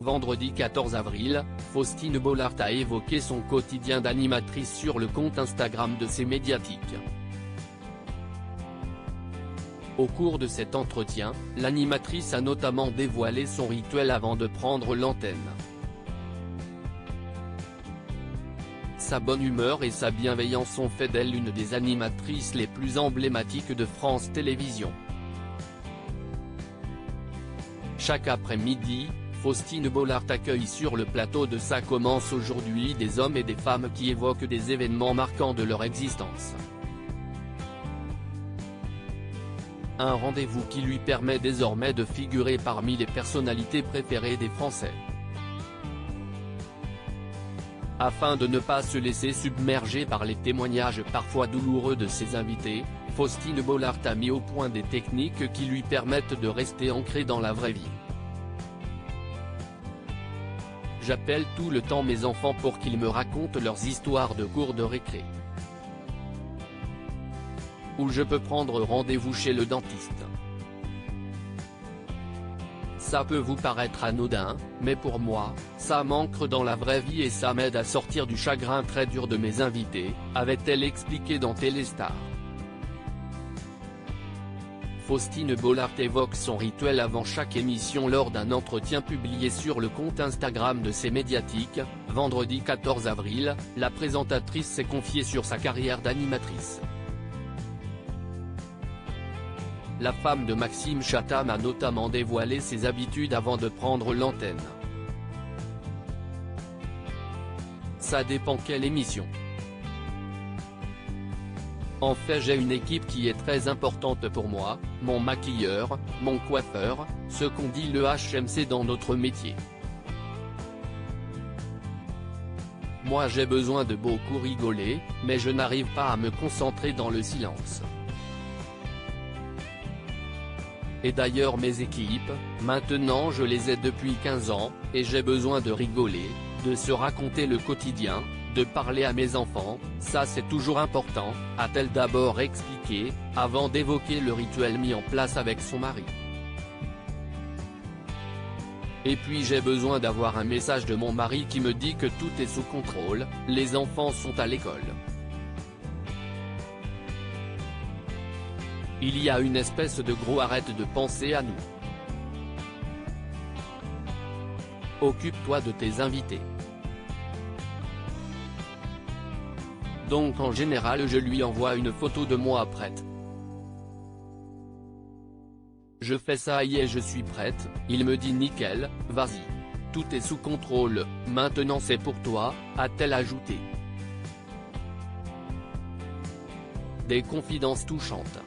Vendredi 14 avril, Faustine Bollaert a évoqué son quotidien d'animatrice sur le compte Instagram de ses médiatiques. Au cours de cet entretien, l'animatrice a notamment dévoilé son rituel avant de prendre l'antenne. Sa bonne humeur et sa bienveillance ont fait d'elle l'une des animatrices les plus emblématiques de France Télévisions. Chaque après-midi, Faustine Bollaert accueille sur le plateau de Ça commence aujourd'hui des hommes et des femmes qui évoquent des événements marquants de leur existence. Un rendez-vous qui lui permet désormais de figurer parmi les personnalités préférées des Français. Afin de ne pas se laisser submerger par les témoignages parfois douloureux de ses invités, Faustine Bollaert a mis au point des techniques qui lui permettent de rester ancrée dans la vraie vie. J'appelle tout le temps mes enfants pour qu'ils me racontent leurs histoires de cours de récré. Ou je peux prendre rendez-vous chez le dentiste. Ça peut vous paraître anodin, mais pour moi, ça m'ancre dans la vraie vie et ça m'aide à sortir du chagrin très dur de mes invités, avait-elle expliqué dans Téléstar. Faustine Bollaert évoque son rituel avant chaque émission lors d'un entretien publié sur le compte Instagram de ses médiatiques. Vendredi 14 avril, la présentatrice s'est confiée sur sa carrière d'animatrice. La femme de Maxime Chatham a notamment dévoilé ses habitudes avant de prendre l'antenne. Ça dépend quelle émission. En fait j'ai une équipe qui est très importante pour moi, mon maquilleur, mon coiffeur, ce qu'on dit le HMC dans notre métier. Moi j'ai besoin de beaucoup rigoler, mais je n'arrive pas à me concentrer dans le silence. Et d'ailleurs mes équipes, maintenant je les ai depuis 15 ans, et j'ai besoin de rigoler, de se raconter le quotidien, de parler à mes enfants, ça c'est toujours important, a-t-elle d'abord expliqué, avant d'évoquer le rituel mis en place avec son mari. Et puis j'ai besoin d'avoir un message de mon mari qui me dit que tout est sous contrôle, les enfants sont à l'école. Il y a une espèce de gros arrête de penser à nous. Occupe-toi de tes invités. Donc en général je lui envoie une photo de moi prête. Je fais ça et je suis prête, il me dit nickel, vas-y. Tout est sous contrôle, maintenant c'est pour toi, a-t-elle ajouté. Des confidences touchantes.